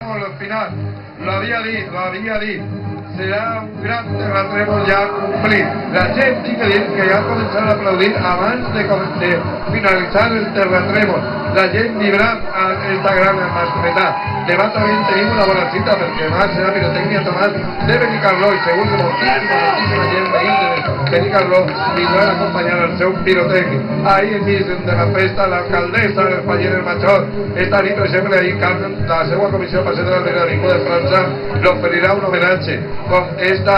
Al final, lo había dit, serà un gran terratrèmol ja complit. La gent que ja començarà a aplaudir abans de finalitzar el terratrèmol. La gent vibrant a esta gran mascletà. Demà també tenim una bona cita perquè demà serà pirotècnia Tomàs de Benicarló i segur que moltíssima gent veïns de Benicarló vindran a acompanyar el seu pirotècnic. Ahí enmig de la festa l'alcaldessa del Falleres Major, esta nit per exemple ahí Carmen, la seva comissió Passeig de l'Avinguda de França l'oferirà un homenatge. Com esta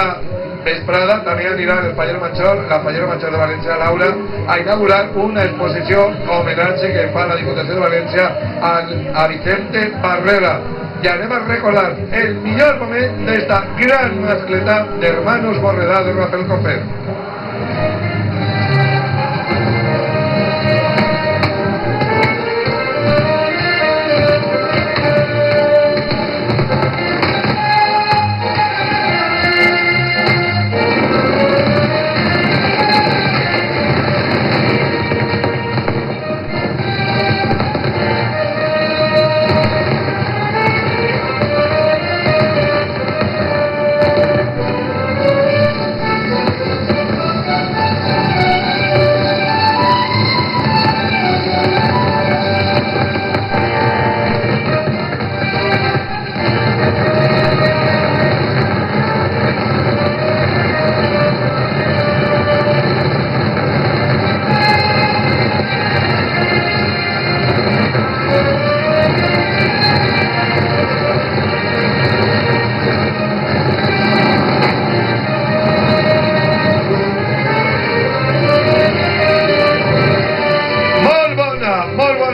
vesprada també anirà el Fallero Major, la Fallero Major de València, Laura, a inaugurar una exposició homenatge que fa la Diputació de València a Vicente Barrera. I anem a recordar el millor moment d'esta gran mascletà d'Hermanos Borredà de Rafael Cofer.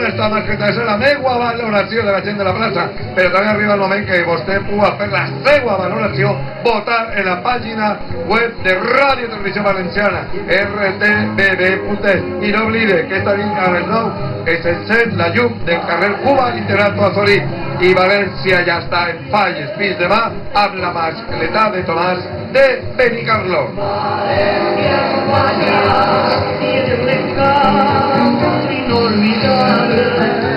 Esta mascleta és la meva valoració de la gent de la plaça, però també arriba el moment que vostè pugui fer la seva valoració, votar en la pàgina web de Ràdio Televisió Valenciana, rtbb.es, i no oblide que esta nit a les 9 es encén la llum del carrer Cuba Internato Azorí i València ja està en falles fins demà amb la mascleta de Tomàs de Benicarló. Inolvidable.